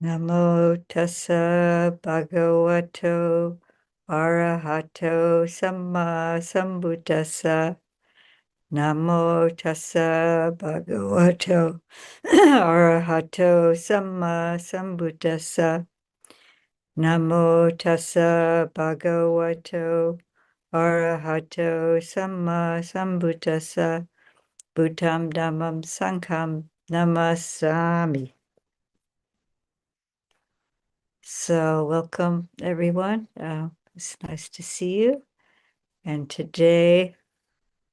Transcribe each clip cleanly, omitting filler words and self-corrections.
Namo tassa bhagavato arahato samma sambuddhassa. Namo tassa bhagavato arahato samma sambuddhassa. Namo tassa bhagavato arahato samma sambuddhassa. Buddham dhammam sangham namasami. So welcome, everyone. It's nice to see you. And today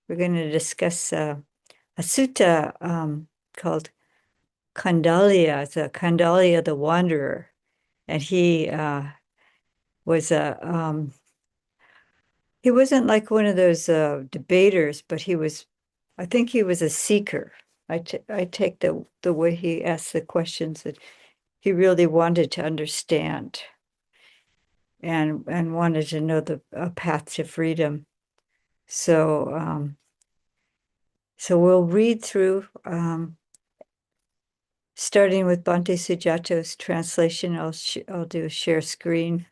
we're going to discuss a sutta called Kundaliya. It's a Kundaliya the Wanderer. And was he wasn't like one of those debaters, but I think he was a seeker. I take the way he asked the questions that he really wanted to understand and wanted to know the path to freedom. So so we'll read through, starting with Bhante Sujato's translation. I'll do a share screen,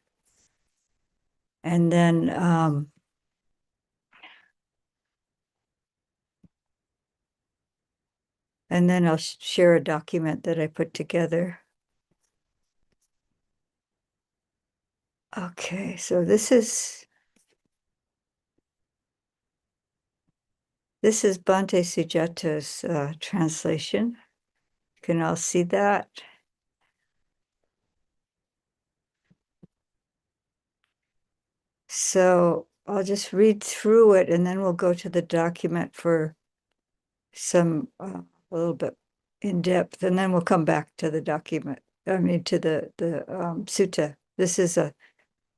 and then I'll share a document that I put together. Okay, so this is Bhante Sujato's translation. You can all see that. So I'll just read through it, and then we'll go to the document for some a little bit in depth, and then we'll come back to the document. I mean, to the sutta. This is a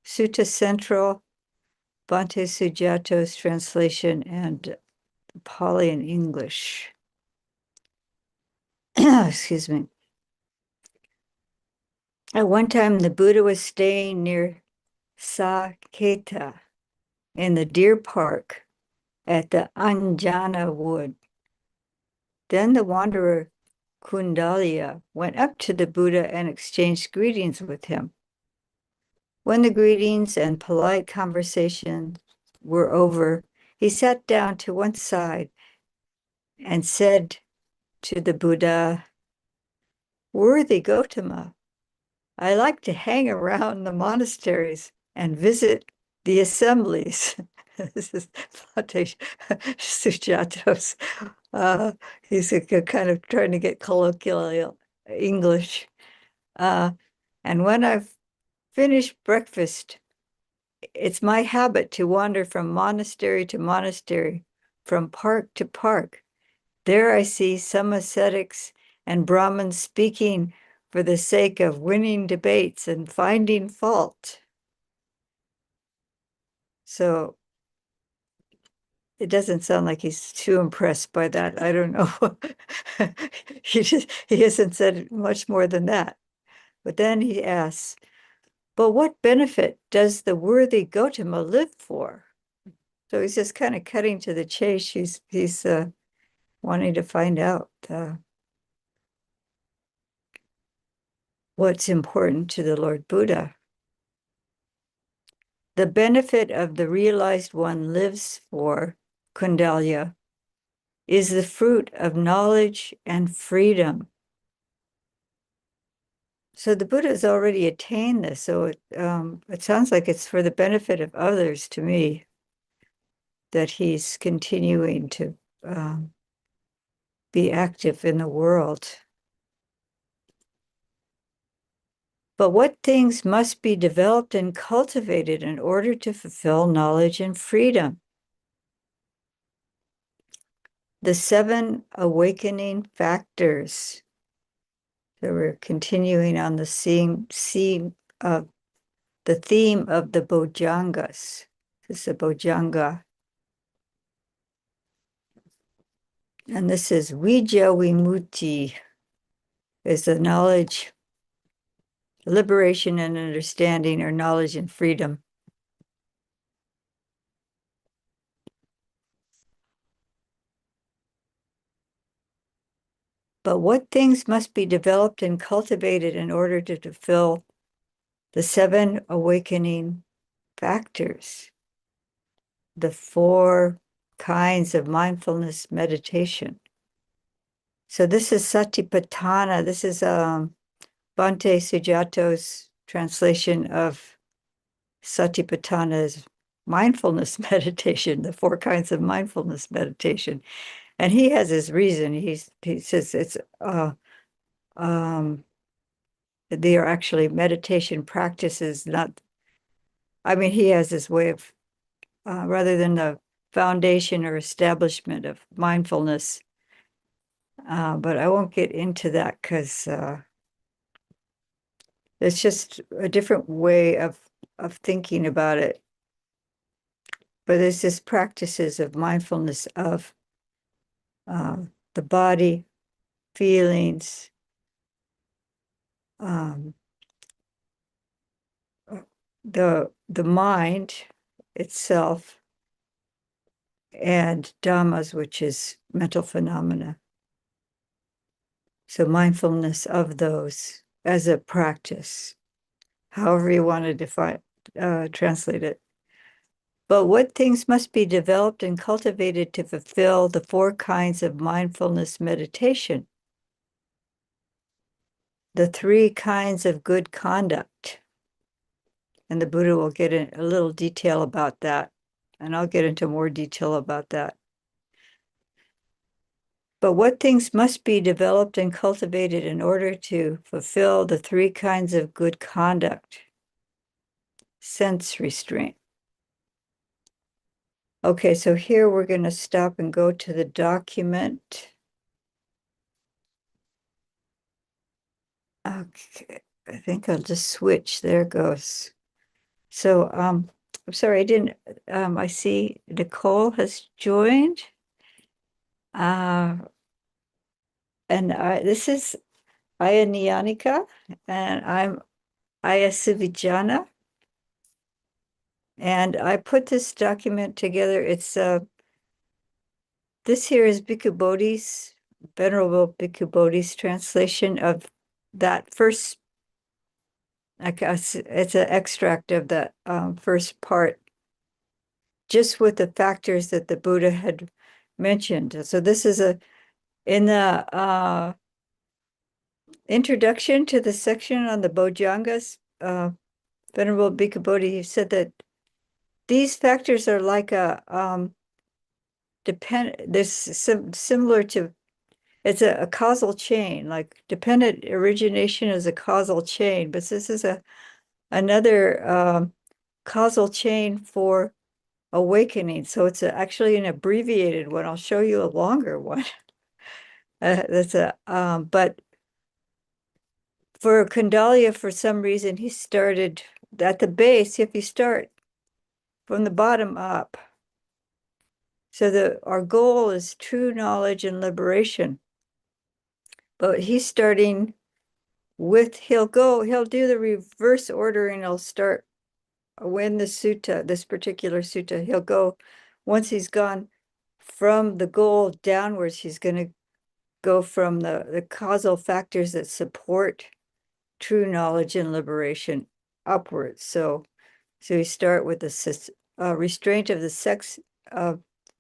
Sutta Central, Bhante Sujato's translation, and Pali in English. Excuse me. At one time, the Buddha was staying near Saketa in the deer park at the Anjana wood. Then the wanderer Kuṇḍaliya went up to the Buddha and exchanged greetings with him. When the greetings and polite conversation were over, he sat down to one side and said to the Buddha, "Worthy Gautama, I like to hang around the monasteries and visit the assemblies." This is Sujato's. He's kind of trying to get colloquial English. And when I've finished breakfast, it's my habit to wander from monastery to monastery, from park to park. There I see some ascetics and Brahmins speaking for the sake of winning debates and finding fault. So it doesn't sound like he's too impressed by that. I don't know. He hasn't said much more than that. But then he asks, "But what benefit does the worthy Gautama live for?" So he's just kind of cutting to the chase. He's wanting to find out what's important to the Lord Buddha. The benefit of the realized one lives for, Kuṇḍaliya, is the fruit of knowledge and freedom. So the Buddha has already attained this. So it sounds like it's for the benefit of others to me that he's continuing to be active in the world. But what things must be developed and cultivated in order to fulfill knowledge and freedom? The 7 awakening factors. So we're continuing on the theme of the Bojjhangas. This is a Bojjhanga. And this is Vijja Vimutti, is the knowledge, liberation and understanding, or knowledge and freedom. But what things must be developed and cultivated in order to fulfill the 7 awakening factors, the 4 kinds of mindfulness meditation? So this is Satipatthana. This is Bhante Sujato's translation of Satipatthana's mindfulness meditation, the 4 kinds of mindfulness meditation. And he has his reason. He says it's they are actually meditation practices, not, I mean, he has this way of rather than the foundation or establishment of mindfulness. But I won't get into that because it's just a different way of thinking about it. But there's this practices of mindfulness of the body, feelings, um, the mind itself, and dhammas, which is mental phenomena. So mindfulness of those as a practice, however you want to define, translate it. But what things must be developed and cultivated to fulfill the 4 kinds of mindfulness meditation? The 3 kinds of good conduct. And the Buddha will get in a little detail about that. And I'll get into more detail about that. But what things must be developed and cultivated in order to fulfill the 3 kinds of good conduct? Sense restraint. Okay, so here we're going to stop and go to the document. Okay, I think I'll just switch. There it goes. So I'm sorry, I didn't, I see Nicole has joined. And this is Ayya Niyanika, and I'm Ayya Sivijana. And I put this document together. It's this here is Bhikkhu Bodhi's, Venerable Bhikkhu Bodhi's translation of that first, I guess it's an extract of that first part, just with the factors that the Buddha had mentioned. So this is in the introduction to the section on the Bojjhangas, Venerable Bhikkhu Bodhi said that these factors are like a similar to, it's a causal chain, like dependent origination is a causal chain, but this is another causal chain for awakening. So it's actually an abbreviated one. I'll show you a longer one. But for Kuṇḍaliya, for some reason, he started at the base. If you start from the bottom up, so our goal is true knowledge and liberation. But he's starting with, he'll do the reverse ordering. He'll start when the sutta, this particular sutta, he'll go, once he's gone from the goal downwards, he's going to go from the causal factors that support true knowledge and liberation upwards. So we start with the restraint of the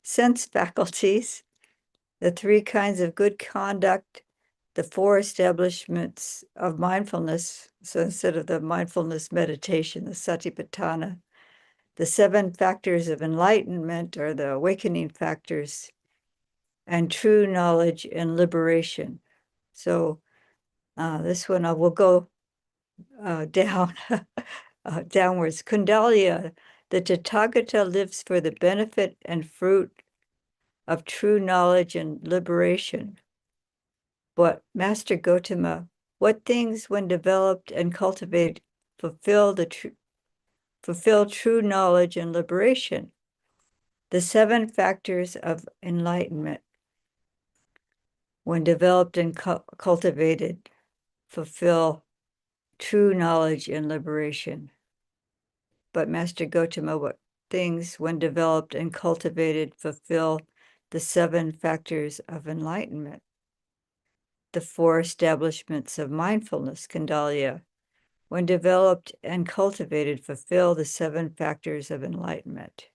sense faculties, the 3 kinds of good conduct, the 4 establishments of mindfulness. So instead of the mindfulness meditation, the Satipatthana, the 7 factors of enlightenment, or the awakening factors, and true knowledge and liberation. So this one I will go down downwards. Kundaliya, the Tathagata lives for the benefit and fruit of true knowledge and liberation. But Master Gotama, what things, when developed and cultivated, fulfill true knowledge and liberation? The 7 factors of enlightenment, when developed and cultivated, fulfill true knowledge and liberation. But Master Gotama, what things, when developed and cultivated, fulfill the 7 factors of enlightenment? the four establishments of mindfulness, Kundaliya, when developed and cultivated, fulfill the seven factors of enlightenment.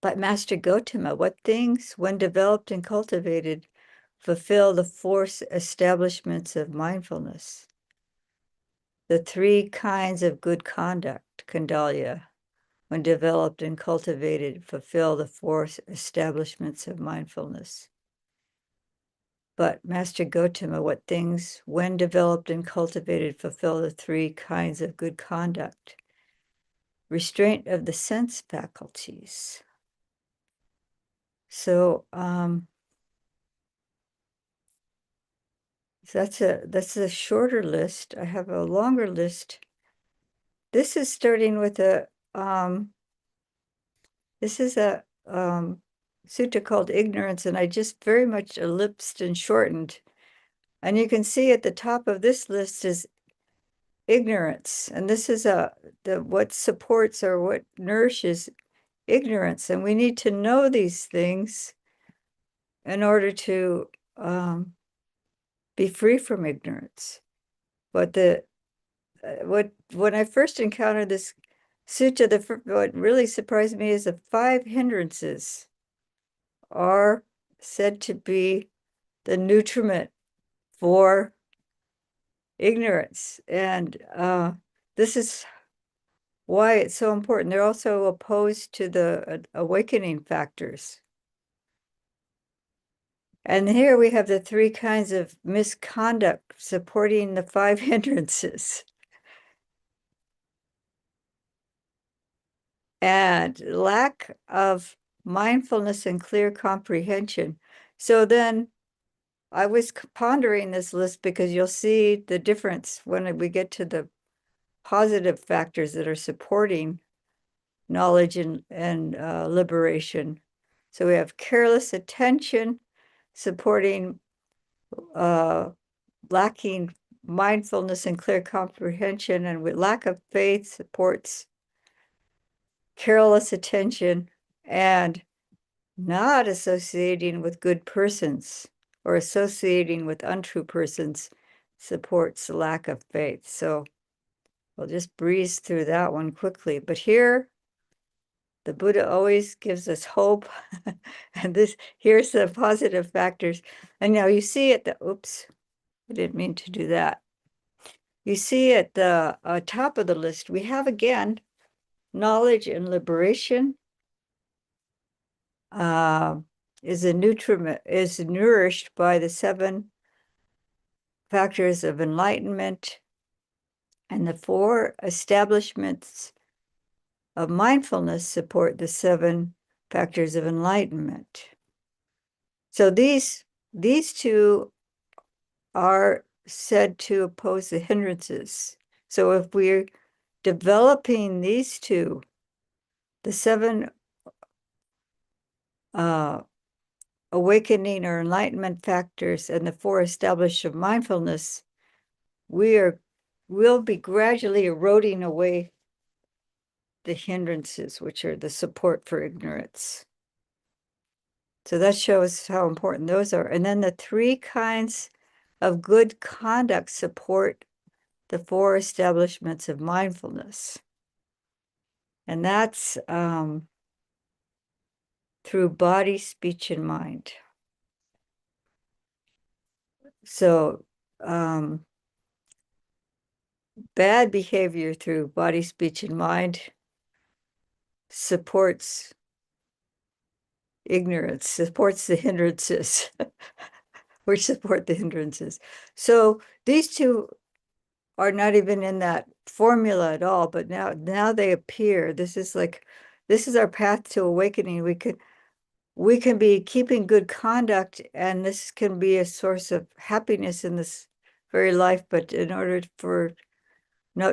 But Master Gotama, what things, when developed and cultivated, fulfill the four establishments of mindfulness? The three kinds of good conduct, Kuṇḍaliya, when developed and cultivated, fulfill the four establishments of mindfulness. But Master Gotama, what things, when developed and cultivated, fulfill the three kinds of good conduct? Restraint of the sense faculties. So that's a shorter list. I have a longer list. This is starting with this is a sutta called Ignorance, and I just very much ellipsed and shortened. And you can see at the top of this list is ignorance. And this is what supports or what nourishes ignorance. And we need to know these things in order to be free from ignorance. But when I first encountered this sutta, what really surprised me is the 5 hindrances are said to be the nutriment for ignorance. And this is why it's so important. They're also opposed to the awakening factors. And here we have the 3 kinds of misconduct supporting the 5 hindrances. And lack of mindfulness and clear comprehension. So then I was pondering this list because you'll see the difference when we get to the positive factors that are supporting knowledge and liberation. So we have careless attention, supporting lacking mindfulness and clear comprehension, and with lack of faith supports careless attention, and not associating with good persons or associating with untrue persons supports the lack of faith. So we'll just breeze through that one quickly. But here, the Buddha always gives us hope. And here's the positive factors. And now you see at the, oops, I didn't mean to do that. You see at the top of the list, we have again, knowledge and liberation is nourished by the 7 factors of enlightenment, and the 4 establishments of mindfulness support the 7 factors of enlightenment. So these 2 are said to oppose the hindrances. So if we're developing these 2, the 7 awakening or enlightenment factors and the 4 established of mindfulness, we'll be gradually eroding away the hindrances, which are the support for ignorance. So that shows how important those are. And then the 3 kinds of good conduct support the 4 establishments of mindfulness. And that's through body, speech, and mind. So bad behavior through body, speech, and mind supports ignorance, supports the hindrances, which support the hindrances. So these 2 are not even in that formula at all, but now they appear. This is our path to awakening. We can be keeping good conduct, and this can be a source of happiness in this very life. But in order for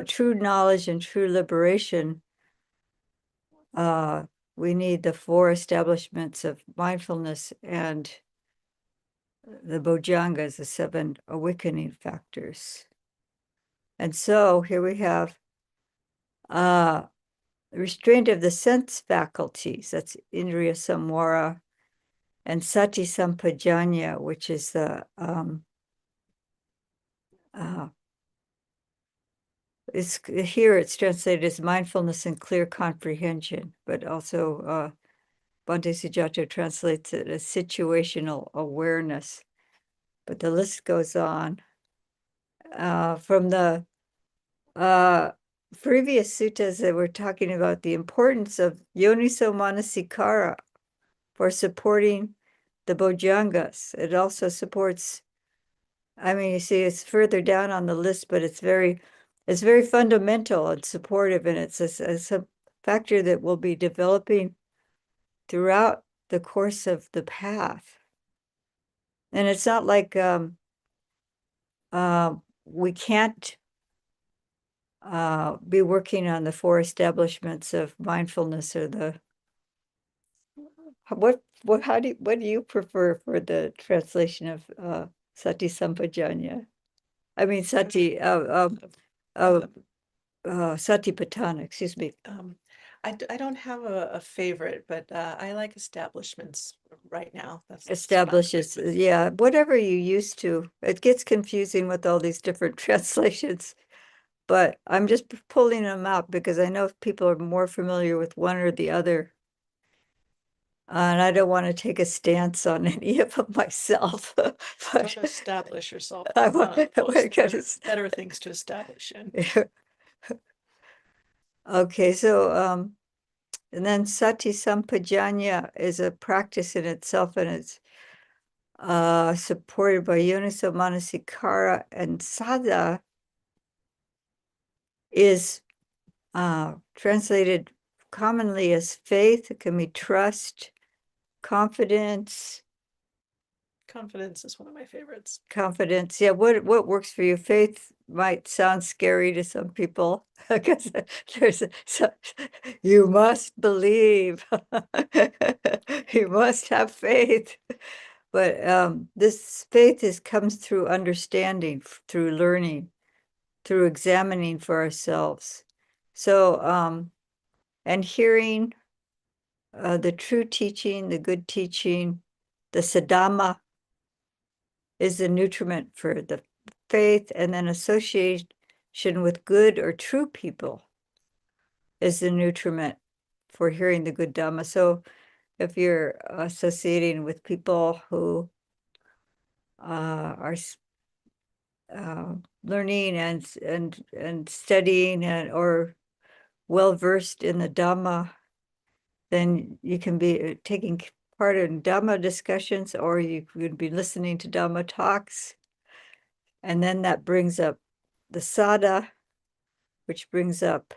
true knowledge and true liberation, we need the 4 establishments of mindfulness and the bojjhangas, the 7 awakening factors. And so here we have restraint of the sense faculties. That's indriya samvara. and Sati Sampajanya, which is the here it's translated as mindfulness and clear comprehension, but also Bhante Sujato translates it as situational awareness. But the list goes on. From the previous suttas that were talking about the importance of yoniso manasikara for supporting the bojjhangas. It also supports, I mean, you see, it's further down on the list, but it's very fundamental and supportive, and it's a factor that will be developing throughout the course of the path. And it's not like we can't be working on the four establishments of mindfulness or the what do you prefer for the translation of Sati Sampajanya? I mean Sati Satipatthana, excuse me. I don't have a favorite, but I like establishments right now. That's Establishes, yeah, whatever you used to. It gets confusing with all these different translations, but I'm just pulling them out because I know people are more familiar with one or the other. And I don't want to take a stance on any of them myself. Don't establish yourself. I want better things to establish in. Okay, so and then Sati Sampajanya is a practice in itself, and it's supported by Yoniso Manasikara, and Sada is translated commonly as faith. It can be trust, confidence. Confidence is one of my favorites. Confidence, yeah. What works for you? Faith might sound scary to some people because you must believe, you must have faith. But this faith comes through understanding, through learning, through examining for ourselves. So and hearing the true teaching, the good teaching, the Saddhamma is the nutriment for the faith, and then association with good or true people is the nutriment for hearing the good Dhamma. So if you're associating with people who are learning and studying or well versed in the Dhamma, then you can be taking part in Dhamma discussions, or you could be listening to Dhamma talks. And then that brings up the sada, which brings up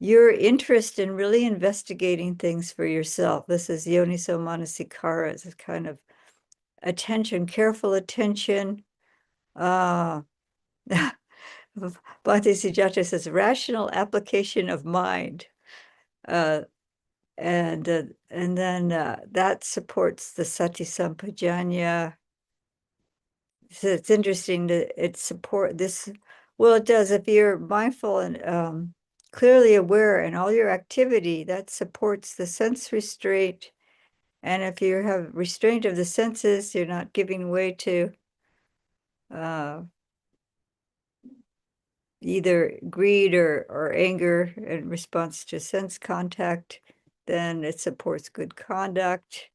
your interest in really investigating things for yourself. This is yoniso manasikara. It's a kind of attention, careful attention. Bhante Sujata says rational application of mind. And then that supports the Sati Sampajanya. So it's interesting that it support this. Well, it does. If you're mindful and clearly aware in all your activity, that supports the sense restraint. And if you have restraint of the senses, you're not giving way to either greed or anger in response to sense contact, then it supports good conduct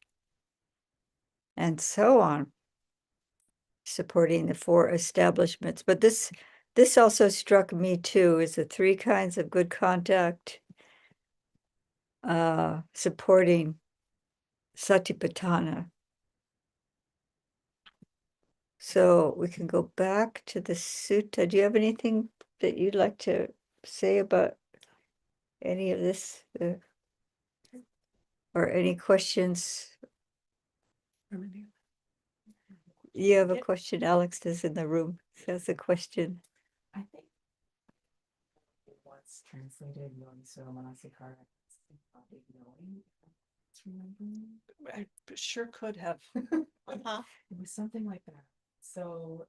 and so on, supporting the four establishments. But this also struck me too, is the three kinds of good conduct supporting Satipatthana. So we can go back to the sutta. Do you have anything that you'd like to say about any of this? Or any questions? You have a question? Alex is in the room. He has a question. I think what's translated yoniso manasikara is knowing. I sure could have. It was something like that. So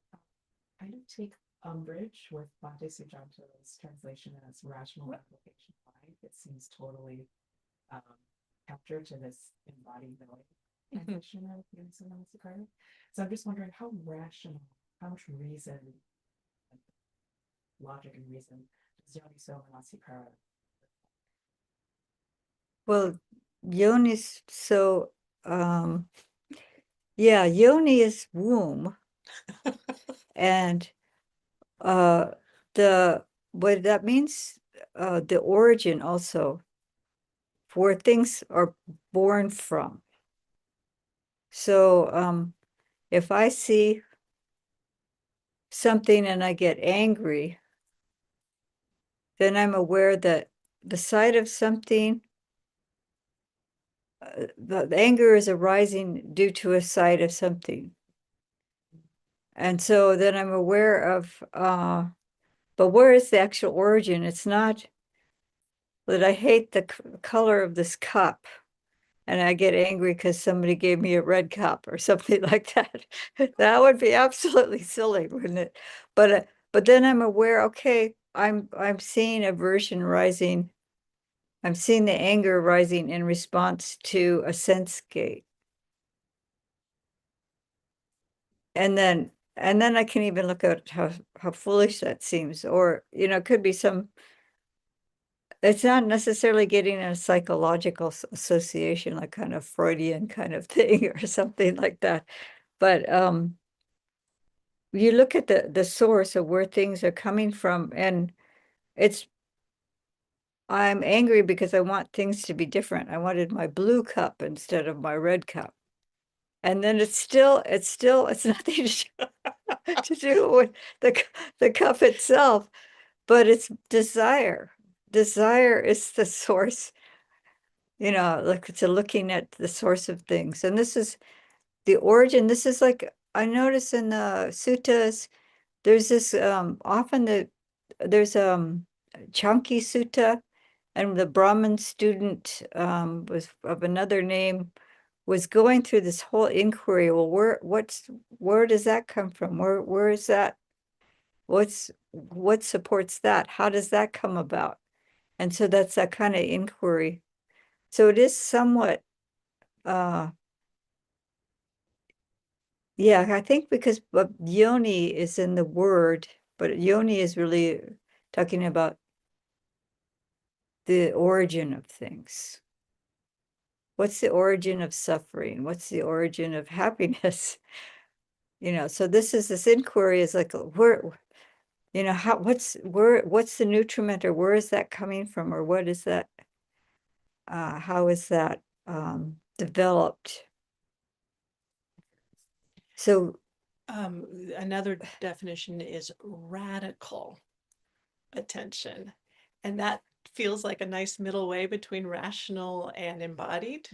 I do take umbrage with Bhante Sujanto's translation as rational application of mind. It seems totally counter to this embodied knowing. translation of Yoniso Manasikara. So I'm just wondering how rational, how much reason, like, logic and reason does Yoniso Manasikara? Well, Yoni's so yeah, Yoni is womb, and the what that means, the origin also, where things are born from. So if I see something and I get angry, then I'm aware that the sight of something, the anger is arising due to a sight of something. And so then I'm aware of, but where is the actual origin? It's not that I hate the color of this cup and I get angry because somebody gave me a red cup or something like that. That would be absolutely silly, wouldn't it? But then I'm aware, okay, I'm seeing aversion rising. I'm seeing the anger rising in response to a sense gate. And then I can even look at how foolish that seems, or it could be it's not necessarily getting a psychological association, like kind of Freudian kind of thing or something like that. But you look at the source of where things are coming from, and I'm angry because I want things to be different. I wanted my blue cup instead of my red cup. And then it's nothing to do with the cup itself, but it's desire. Desire is the source, like it's looking at the source of things. And this is the origin. This is like, I notice in the suttas, there's this, often there's Chanki Sutta, and the Brahmin student was of another name, was going through this whole inquiry. Well, where does that come from? Where is that? What supports that? How does that come about? And so that's that kind of inquiry. So it is somewhat, yeah, I think because yoni is in the word, but yoni is really talking about the origin of things. What's the origin of suffering? What's the origin of happiness? So this inquiry is like, where, what's the nutriment, or where is that coming from, or what is that, how is that developed? So Another definition is radical attention. And that feels like a nice middle way between rational and embodied,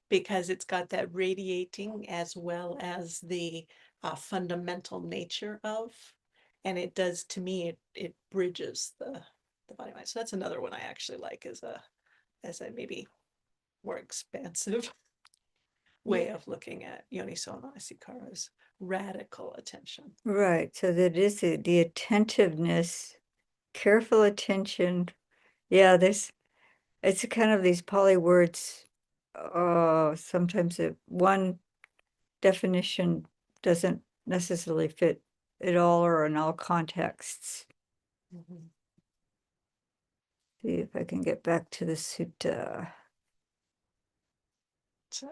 because it's got that radiating as well as the fundamental nature of, and it does, to me, it bridges the body mind. So that's another one I actually like as a maybe more expansive way of looking at Yoniso Manasikara's radical attention. right, so that is the attentiveness, careful attention. Yeah, it's kind of these poly words. Sometimes one definition doesn't necessarily fit at all or in all contexts. Mm-hmm. See if I can get back to the sutta. So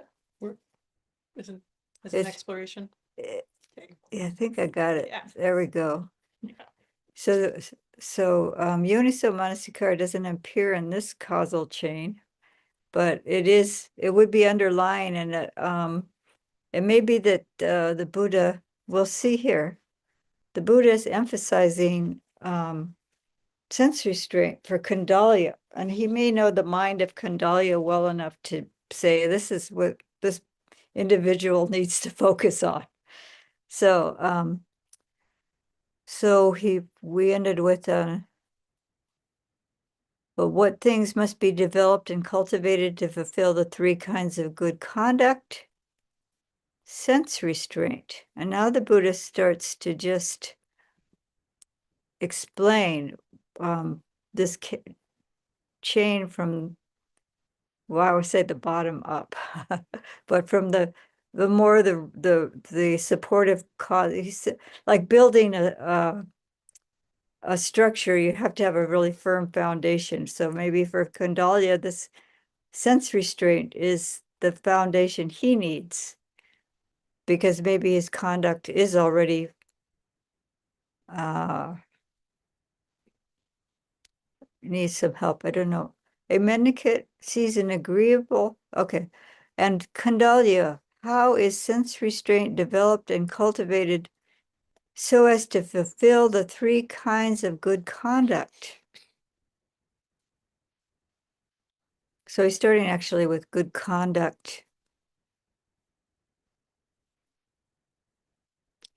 is an It's- exploration. eh, Okay. Yeah, I think I got it. Yeah. There we go. Yeah. So Yoniso Manasikara doesn't appear in this causal chain, but it would be underlying, and it may be that the Buddha, we'll see here, the Buddha is emphasizing sense restraint for Kuṇḍaliya, and he may know the mind of Kuṇḍaliya well enough to say this is what this individual needs to focus on. So we ended with but what things must be developed and cultivated to fulfill the three kinds of good conduct? Sense restraint. And now the Buddha starts to just explain this chain from well, I would say the bottom up, but from the more the supportive cause, like building a structure, you have to have a really firm foundation. So maybe for Kundaliya, this sense restraint is the foundation he needs, because maybe his conduct is already needs some help. I don't know. A mendicant sees an agreeable, okay. And Kundaliya, how is sense restraint developed and cultivated so as to fulfill the three kinds of good conduct? So he's starting actually with good conduct.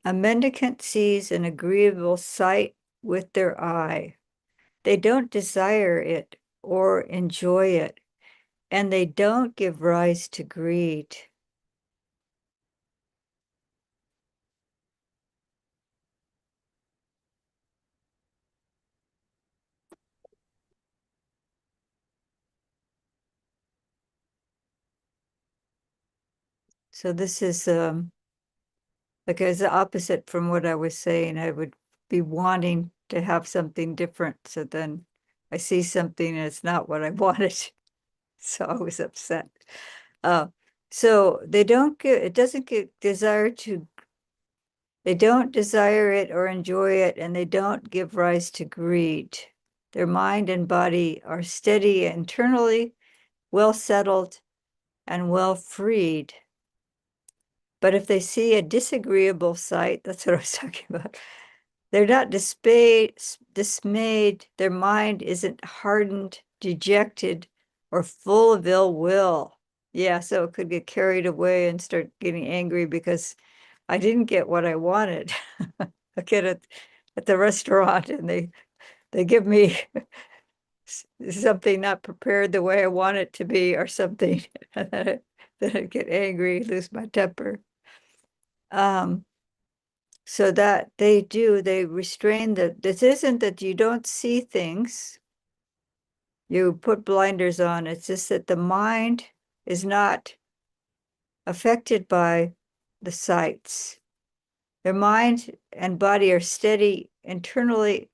A mendicant sees an agreeable sight with their eye. They don't desire it or enjoy it, and they don't give rise to greed. So this is like as the opposite from what I was saying. I would be wanting to have something different. So then I see something and it's not what I wanted. So I was upset. So they don't get, it doesn't get desire to, they don't desire it or enjoy it, and they don't give rise to greed. Their mind and body are steady internally, well settled, and well freed. But if they see a disagreeable sight, that's what I was talking about, they're not dismayed, their mind isn't hardened, dejected, or full of ill will. Yeah, so it could get carried away and start getting angry because I didn't get what I wanted. I get it at the restaurant and they give me something not prepared the way I want it to be or something. And then I get angry, lose my temper. So that they restrain this isn't that you don't see things, you put blinders on. It's just that the mind is not affected by the sights. Their mind and body are steady, internally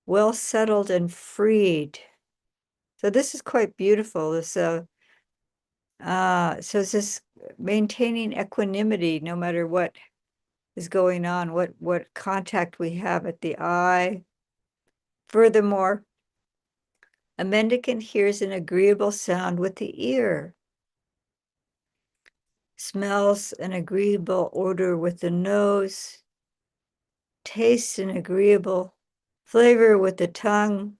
well settled and freed. So this is quite beautiful. This so it's this maintaining equanimity no matter what is going on, what contact we have at the eye. Furthermore, a mendicant hears an agreeable sound with the ear, smells an agreeable odor with the nose, tastes an agreeable flavor with the tongue,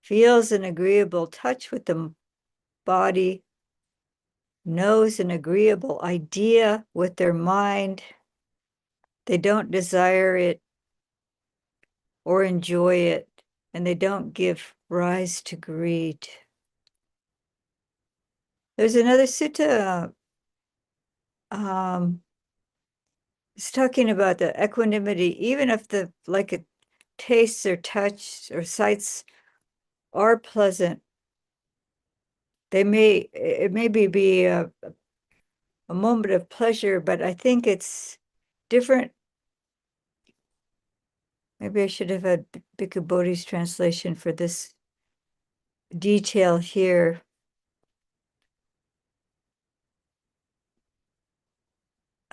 feels an agreeable touch with the body, knows an agreeable idea with their mind. They don't desire it or enjoy it, and they don't give rise to greed. There's another sutta, it's talking about the equanimity, even if the like it tastes or touch or sights are pleasant, it may be a moment of pleasure, but I think it's different. Maybe I should have had Bhikkhu Bodhi's translation for this detail here.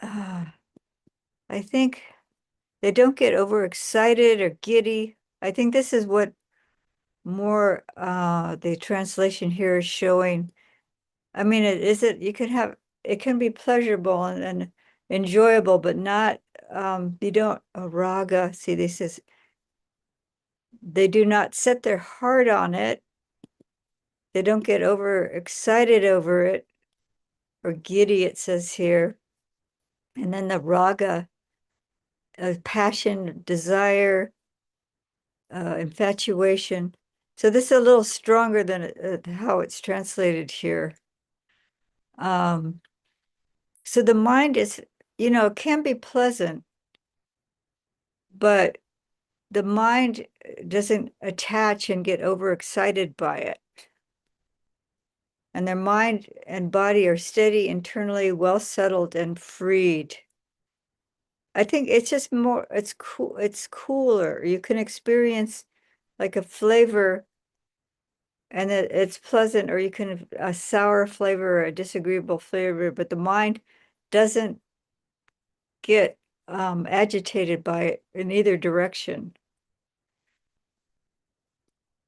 I think they don't get overexcited or giddy. I think this is what more the translation here is showing. I mean, you can have, it can be pleasurable and enjoyable, but not, you don't, raga, see, this is, they do not set their heart on it. They don't get overexcited over it or giddy, it says here. And then the raga, passion, desire, infatuation. So this is a little stronger than how it's translated here. So the mind is, can be pleasant, but the mind doesn't attach and get overexcited by it. and their mind and body are steady, internally well settled and freed. I think it's just more, it's cool, it's cooler. You can experience like a flavor and it's pleasant, or you can a sour flavor or a disagreeable flavor, but the mind doesn't get agitated by it in either direction.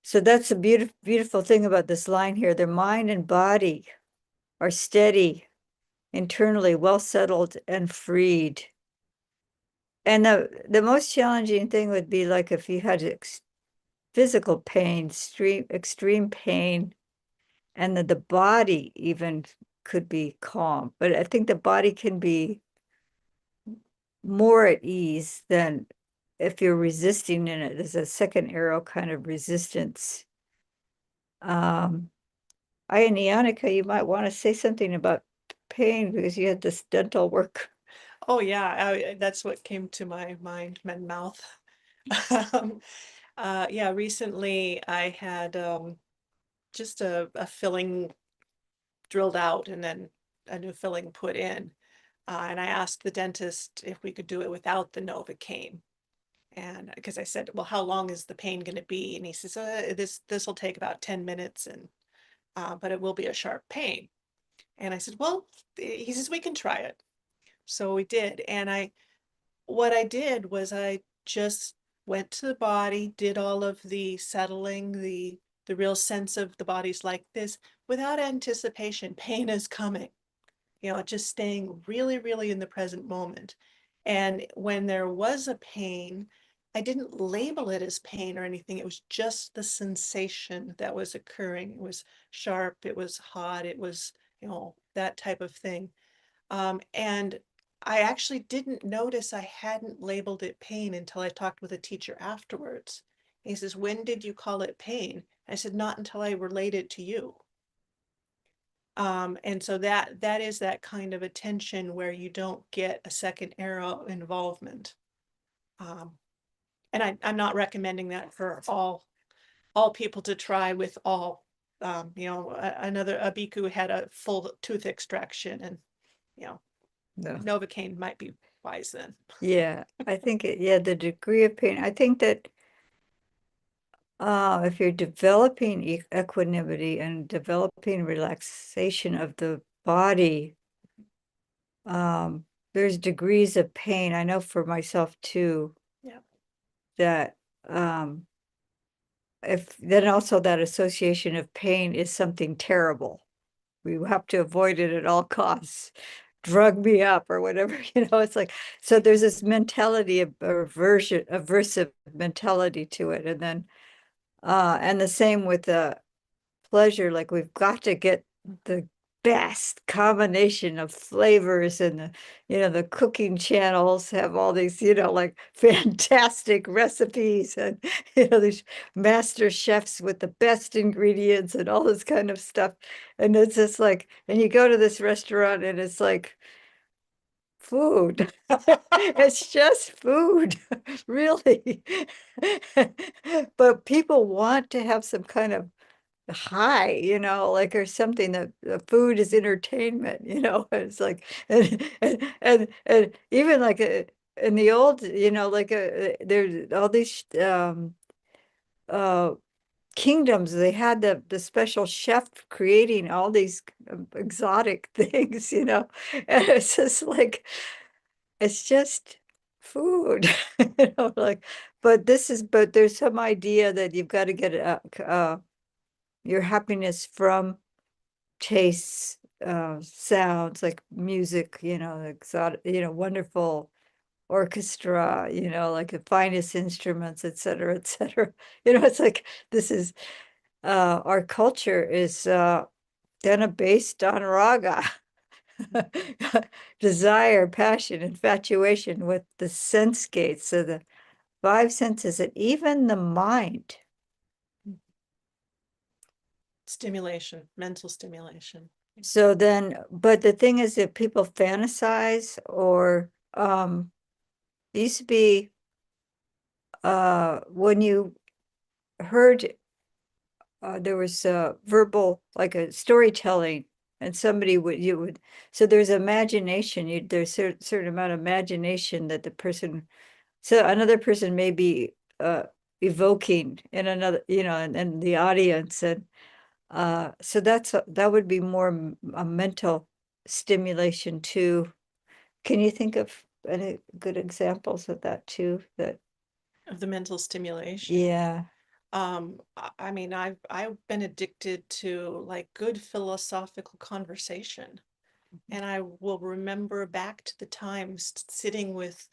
So that's the beautiful thing about this line here. Their mind and body are steady, internally well settled and freed. And the most challenging thing would be like if you had physical pain, extreme pain, and that the body even could be calm. But I think the body can be more at ease than if you're resisting in it. There's a second arrow kind of resistance. Ayya and Yannicka, you might want to say something about pain because you had this dental work. Oh yeah, that's what came to my mind, men mouth. Yeah, recently I had just a filling drilled out and then a new filling put in. And I asked the dentist if we could do it without the Novocaine. And because I said, well, how long is the pain going to be? And he says, this will take about 10 minutes, and but it will be a sharp pain. And I said, well, he says, we can try it. So we did. And what I did was I just went to the body, did all of the settling, the real sense of the body's like this without anticipation. Pain is coming, just staying really, really in the present moment. And when there was a pain, I didn't label it as pain or anything. It was just the sensation that was occurring. It was sharp, it was hot, it was, that type of thing. And I actually didn't notice I hadn't labeled it pain until I talked with a teacher afterwards. He says, when did you call it pain? I said, not until I related to you. And so that is that kind of attention where you don't get a second arrow involvement. And I'm not recommending that for all people to try with all. Another a bhikkhu had a full tooth extraction, and No. Novocaine might be wise then. Yeah, I think the degree of pain. I think that if you're developing equanimity and developing relaxation of the body, there's degrees of pain. I know for myself too. Yeah. That if then also that association of pain is something terrible. We have to avoid it at all costs. Drug me up or whatever, it's like, so there's this mentality of aversive mentality to it. And then, and the same with the pleasure, like we've got to get the best combination of flavors, and the cooking channels have all these, like fantastic recipes, and these master chefs with the best ingredients and all this kind of stuff. And it's just like, and you go to this restaurant and it's like food. It's just food, really. But people want to have some kind of high, like, or something, that the food is entertainment, it's like, and even like in the old, like there's all these uh kingdoms, they had the special chef creating all these exotic things, and it's just like, it's just food, like, but there's some idea that you've got to get your happiness from tastes, sounds like music, exotic, wonderful orchestra, like the finest instruments, et cetera, et cetera. It's like, this is, our culture is kind of based on raga, desire, passion, infatuation with the sense gates. So the five senses, and even the mind. Stimulation, mental stimulation. So then, but the thing is that people fantasize, or used to be, when you heard there was verbal, like a storytelling, and somebody would, so there's imagination, there's a certain amount of imagination that the person, so another person may be evoking in another, and the audience, and so that would be more a mental stimulation too. Can you think of any good examples of that too? That Of the mental stimulation. yeah. I mean, I've been addicted to like good philosophical conversation. And I will remember back to the times sitting with,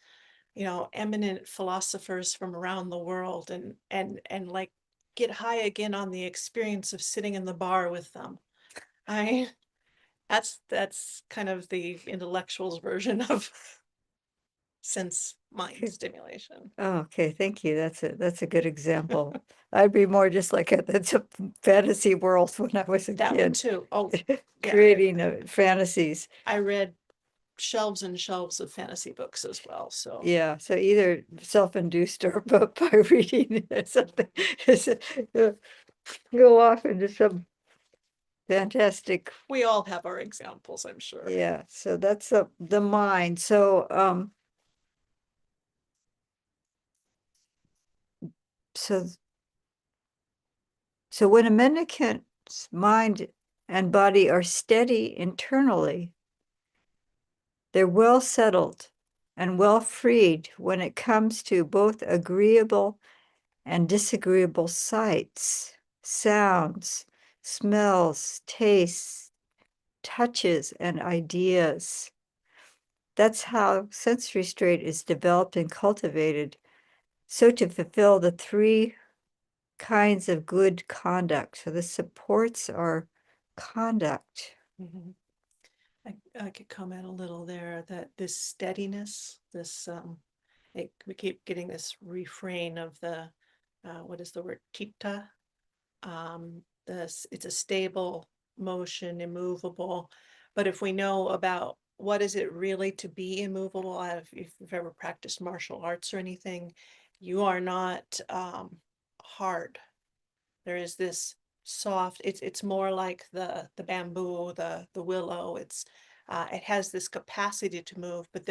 eminent philosophers from around the world and like get high again on the experience of sitting in the bar with them. I that's kind of the intellectual's version of sense mind stimulation. Oh, okay, thank you. That's a good example. I'd be more just like that's a fantasy world when I was a That one kid, too. Oh, yeah. creating fantasies. I read shelves and shelves of fantasy books as well. So Yeah, so either self-induced or by reading something, go off into some fantastic. we all have our examples, I'm sure. Yeah, so that's the mind. So so when a mendicant's mind and body are steady internally, they're well settled and well freed when it comes to both agreeable and disagreeable sights, sounds, smells, tastes, touches, and ideas. That's how sense restraint is developed and cultivated. So to fulfill the three kinds of good conduct. So this supports our conduct. Mhm. I could comment a little there that this steadiness, we keep getting this refrain of the, what is the word, chitta? It's a stable motion, immovable. But if we know about what is it really to be immovable, if you've ever practiced martial arts or anything, you are not hard. There is this soft, it's more like the bamboo, the willow. It has this capacity to move, but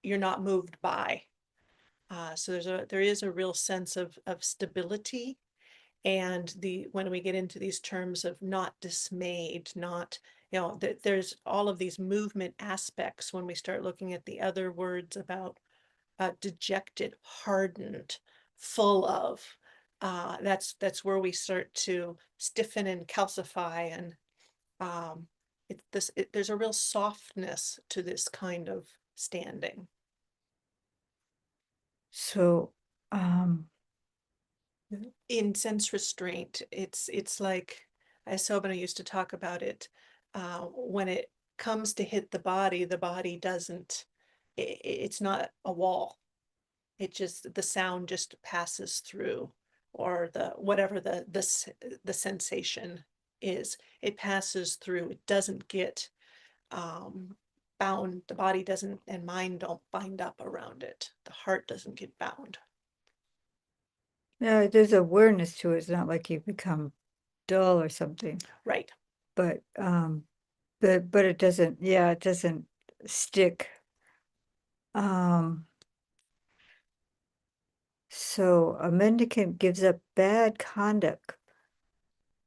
you're not moved by. So there is a real sense of stability. And when we get into these terms of not dismayed, not, there's all of these movement aspects when we start looking at the other words about dejected, hardened, full of. That's where we start to stiffen and calcify, and there's a real softness to this kind of standing. So, In sense restraint, it's like Isobana used to talk about it. When it comes to hit the body doesn't. It's not a wall. The sound just passes through, or the whatever the sensation is, it passes through. It doesn't get bound. The body doesn't, and mind don't bind up around it. The heart doesn't get bound. yeah, there's awareness to it. It's not like you become dull or something, Right. but it doesn't, yeah, it doesn't stick. So a mendicant gives up bad conduct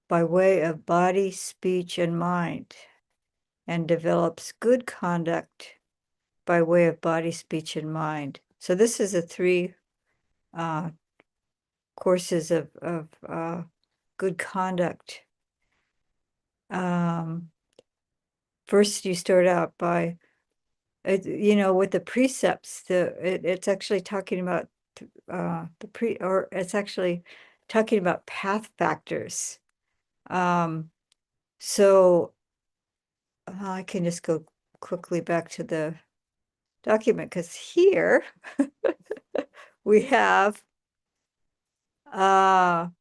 by way of body, speech, and mind, and develops good conduct by way of body, speech, and mind. So this is the three courses of good conduct. First, you start out by, with the precepts. It's actually talking about it's actually talking about path factors. So I can just go quickly back to the document, because here we have down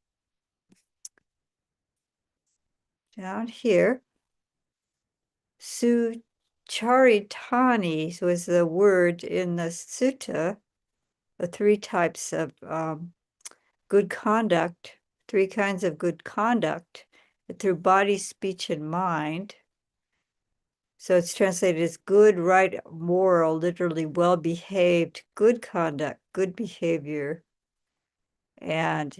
here, Sucharitani was the word in the sutta, the three types of good conduct. three kinds of good conduct through body, speech, and mind. So it's translated as good, right, moral, literally well-behaved, good conduct, good behavior. And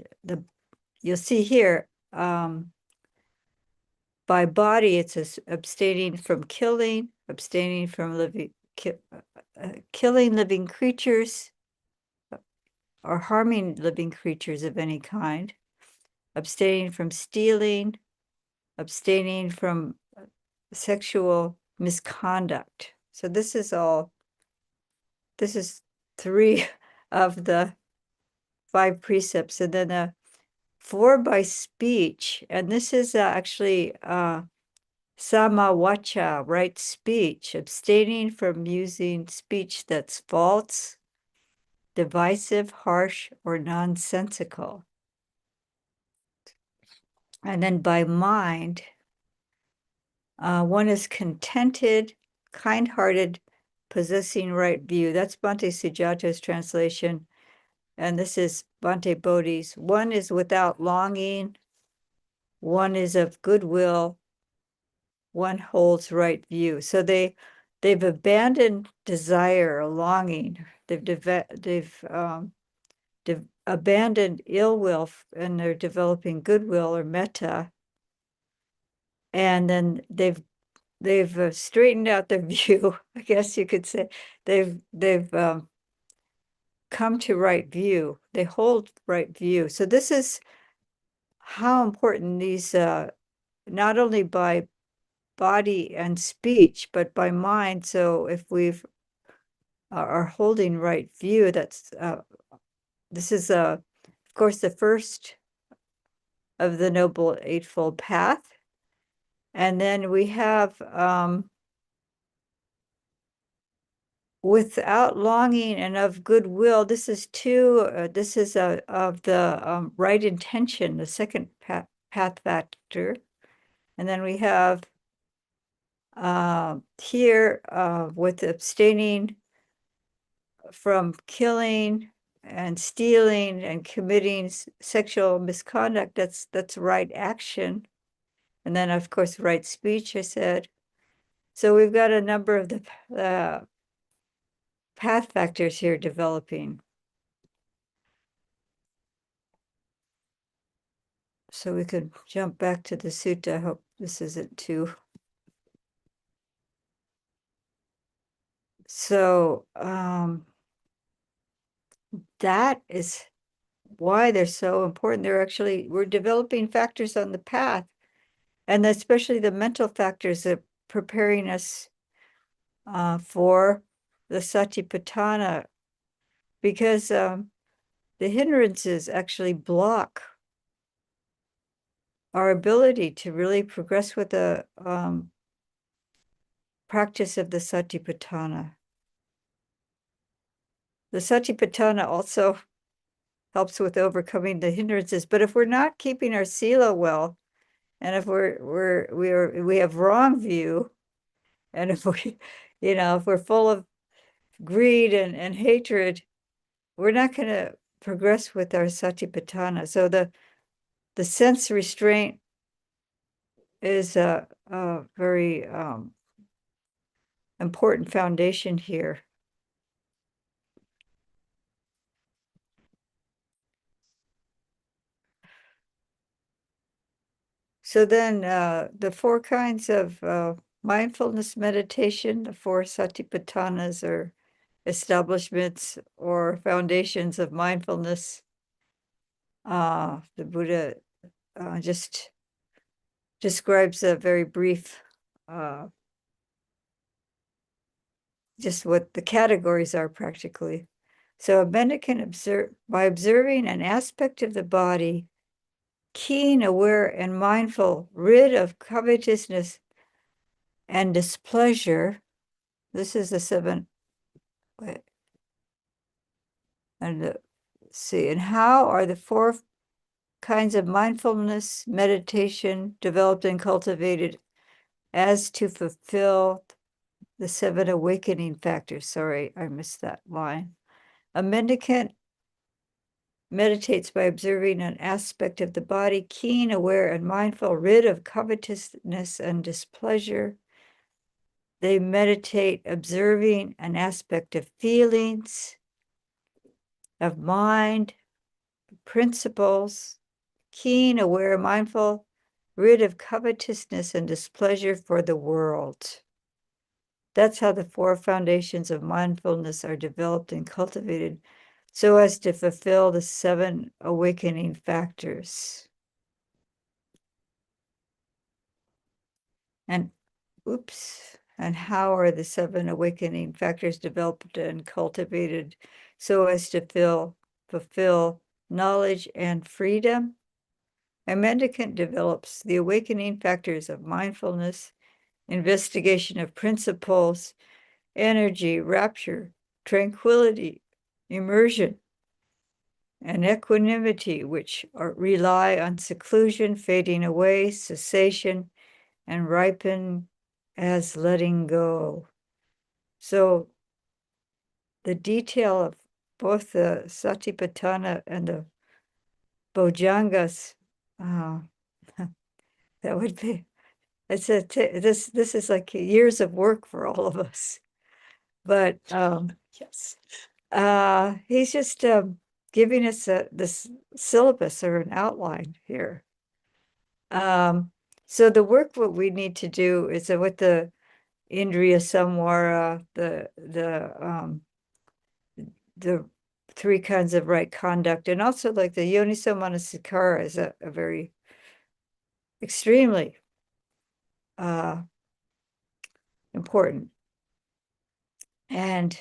you'll see here, by body, it's abstaining from killing, abstaining from killing living creatures or harming living creatures of any kind, abstaining from stealing, abstaining from sexual misconduct. So this is three of the 5 precepts. And then 4 by speech. And this is actually Samawacha, right speech, abstaining from using speech that's false, divisive, harsh, or nonsensical. And then by mind, one is contented, kind-hearted, possessing right view. That's Bhante Sujata's translation. And this is Bhante Bodhi's. One is without longing, one is of goodwill, one holds right view. So they've abandoned desire or longing. They've abandoned ill will, and they're developing goodwill or metta. And then they've straightened out their view. I guess you could say they've come to right view. They hold right view. So this is how important these not only by body and speech, but by mind. So if we've are holding right view, that's this is of course the first of the Noble Eightfold Path. And then we have without longing and of goodwill. This is this is of the right intention, the second path factor. And then we have here with abstaining from killing and stealing and committing sexual misconduct. That's right action. And then, of course, right speech, I said. So we've got a number of the path factors here developing. So we could jump back to the sutta. I hope this isn't too. So that is why they're so important. We're developing factors on the path, and especially the mental factors that preparing us for the Satipatthana, because the hindrances actually block our ability to really progress with the practice of the Satipatthana. The Satipatthana also helps with overcoming the hindrances, but if we're not keeping our sila well, and if we have wrong view, and if we, if we're full of greed and hatred, we're not going to progress with our Satipatthana. So the sense restraint is a very important foundation here. So then the 4 kinds of mindfulness meditation, the 4 satipatthanas or establishments or foundations of mindfulness. The Buddha just describes a very brief, just what the categories are practically. So a mendicant by observing an aspect of the body, keen, aware, and mindful, rid of covetousness and displeasure. This is the 7. And let's see. And how are the 4 kinds of mindfulness meditation developed and cultivated as to fulfill the 7 awakening factors? Sorry, I missed that line. A mendicant meditates by observing an aspect of the body, keen, aware, and mindful, rid of covetousness and displeasure. They meditate observing an aspect of feelings, of mind, principles, keen, aware, mindful, rid of covetousness and displeasure for the world. That's how the 4 foundations of mindfulness are developed and cultivated so as to fulfill the 7 awakening factors. And how are the 7 awakening factors developed and cultivated so as to fulfill knowledge and freedom? A mendicant develops the awakening factors of mindfulness, investigation of principles, energy, rapture, tranquility, immersion, and equanimity, which rely on seclusion, fading away, cessation, and ripen as letting go. So the detail of both the Satipatthana and the Bojjhangas, that would be, this is like years of work for all of us. But Yes. he's just giving us this syllabus or an outline here. So the work what we need to do is with the Indriya Samvara, the 3 kinds of right conduct, and also like the Yoniso Manasikara is a very extremely important. And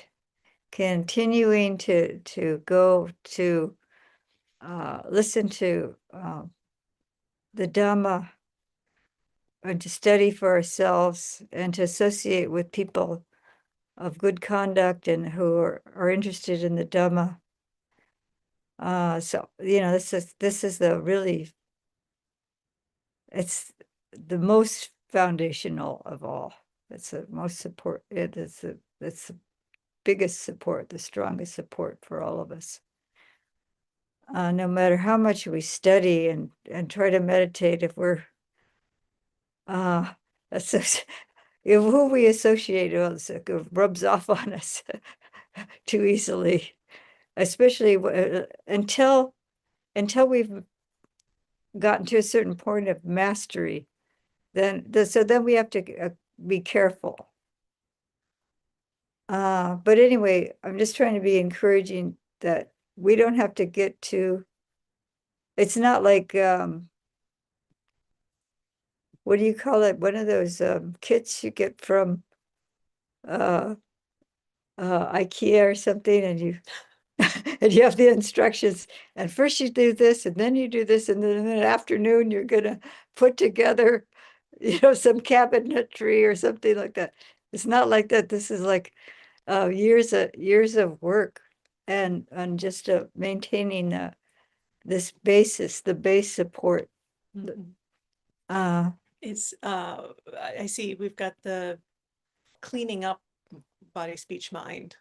continuing to go to listen to the Dhamma and to study for ourselves and to associate with people of good conduct and who are interested in the Dhamma. So, this is the really, it's the most foundational of all. It's the most support. It's the biggest support, the strongest support for all of us. No matter how much we study and try to meditate, if we're if who we associate with rubs off on us too easily, especially until we've gotten to a certain point of mastery, then we have to be careful. But anyway, I'm just trying to be encouraging that we don't have to get to, it's not like, what do you call it? One of those kits you get from IKEA or something, and you and you have the instructions, and first you do this, and then you do this, and then in the afternoon you're gonna put together, some cabinetry or something like that. It's not like that. This is like years of work and just maintaining this basis, the base support. It's I see we've got the cleaning up body, speech, mind,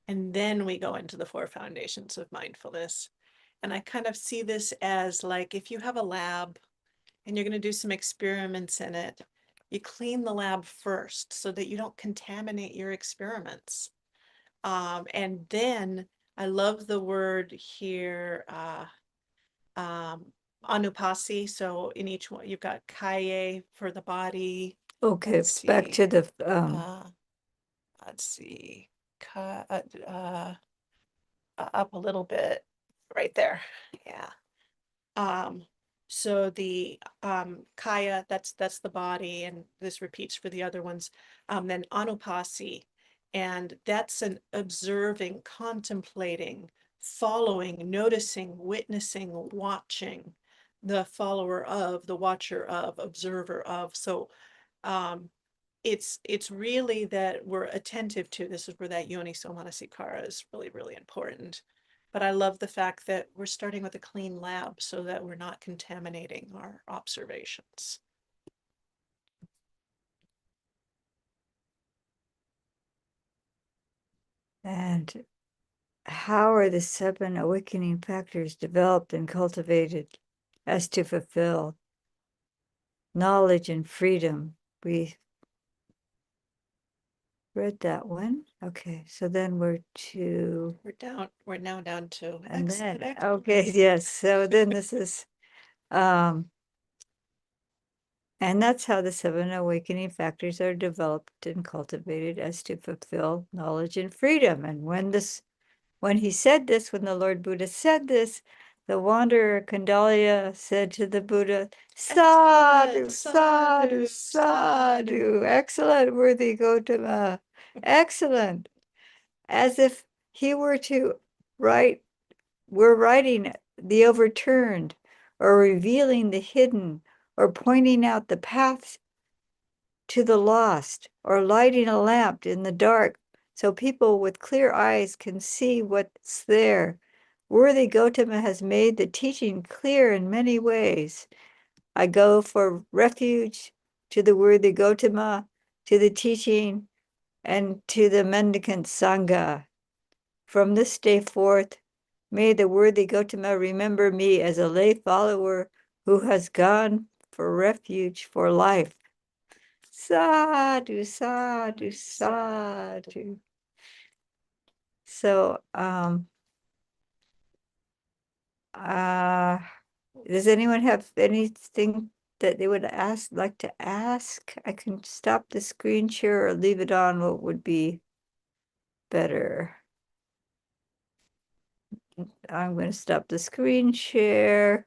and then we go into the 4 foundations of mindfulness. And I kind of see this as like if you have a lab and you're going to do some experiments in it, you clean the lab first so that you don't contaminate your experiments. And then I love the word here, anupasi. So in each one, you've got kaya for the body. Okay, back to the Let's see, up a little bit, right there. Yeah. So the kaya, that's the body, and this repeats for the other ones. Then anupasi, and that's an observing, contemplating, following, noticing, witnessing, watching, the follower of, the watcher of, observer of. So it's really that we're attentive to. This is where that yoniso manasikara is really, really important. But I love the fact that we're starting with a clean lab so that we're not contaminating our observations. and how are the 7 awakening factors developed and cultivated as to fulfill knowledge and freedom? We read that one. Okay, so then we're to, We're now down to and excellent, then, excellent. okay, yes, so then this is, and that's how the 7 awakening factors are developed and cultivated as to fulfill knowledge and freedom. And when he said this, when the Lord Buddha said this, the wanderer Kundaliya said to the Buddha, Sadhu, sadhu, sadhu, excellent, worthy Gotama, excellent. As if he were to write, we're writing the overturned, or revealing the hidden, or pointing out the paths to the lost, or lighting a lamp in the dark so people with clear eyes can see what's there. Worthy Gotama has made the teaching clear in many ways. I go for refuge to the worthy Gotama, to the teaching, and to the mendicant Sangha. From this day forth, may the worthy Gotama remember me as a lay follower who has gone for refuge for life. Sadhu, sadhu, sadhu. So, does anyone have anything that they would like to ask? I can stop the screen share or leave it on. What would be better? I'm going to stop the screen share.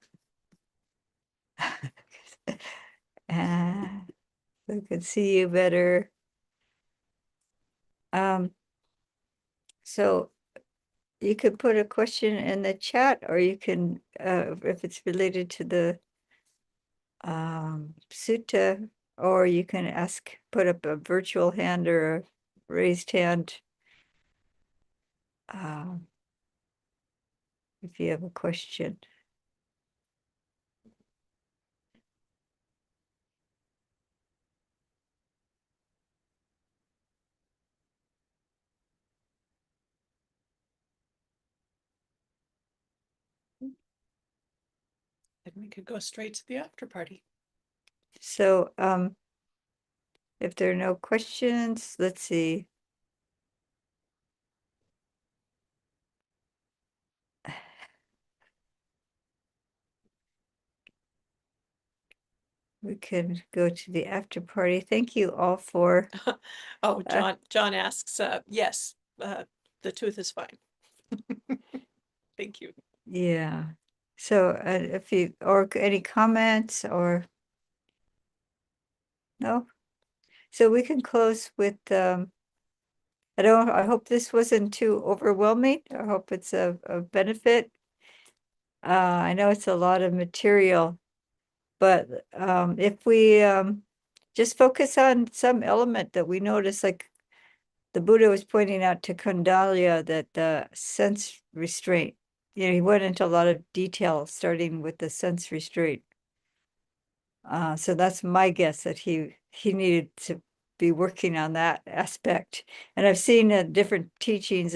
And I can see you better. So you could put a question in the chat, or you can, if it's related to the sutta, or you can put up a virtual hand or a raised hand if you have a question. And we could go straight to the after party. So if there are no questions, let's see. We can go to the after party. Thank you all for. Oh, John asks, yes, the tooth is fine. Thank you. Yeah. So if you, or any comments or no? So we can close with, I hope this wasn't too overwhelming. I hope it's a benefit. I know it's a lot of material, but if we just focus on some element that we notice, like the Buddha was pointing out to Kuṇḍaliya that the sense restraint, he went into a lot of detail, starting with the sense restraint. So that's my guess, that he needed to be working on that aspect. And I've seen different teachings.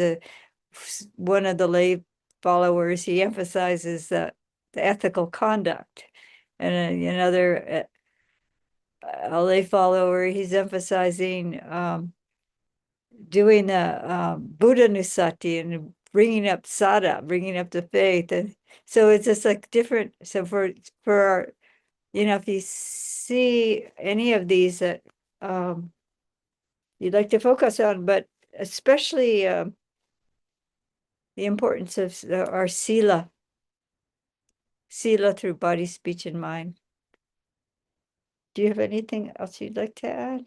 One of the lay followers, he emphasizes the ethical conduct, and another a lay follower, he's emphasizing doing the Buddha Nusati and bringing up sada, bringing up the faith. And so it's just like different. So for our, if you see any of these that you'd like to focus on, but especially the importance of our sila through body, speech, and mind. Do you have anything else you'd like to add?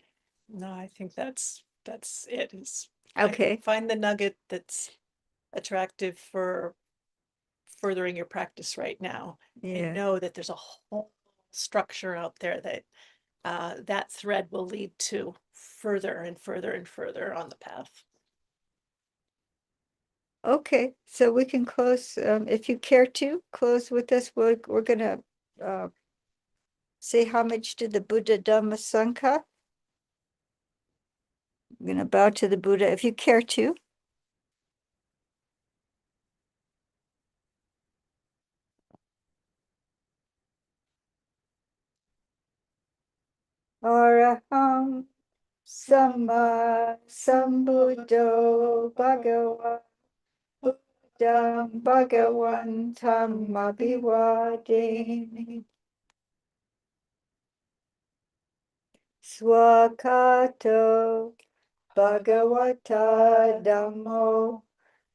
No, I think that's it. Is Okay. Find the nugget that's attractive for furthering your practice right now. Yeah. And know that there's a whole structure out there that that thread will lead to further and further and further on the path. Okay, so we can close, if you care to, close with us. We're gonna say homage to the Buddha Dhamma Sangha. I'm gonna bow to the Buddha if you care to. Araham Samma Sambuddho Bhagava Buddham Bhagavantam Abhivademi Swakato Bhagavata Dhammo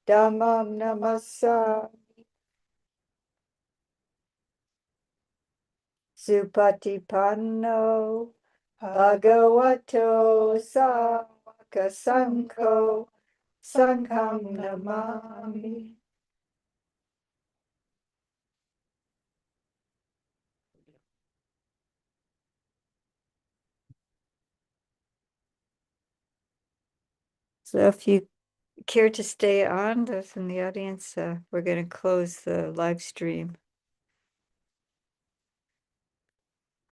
Dhammam Namassa Supatipanno Bhagavato Sāvaka Sangho Sangham Namami. So if you care to stay on, those in the audience, we're going to close the live stream.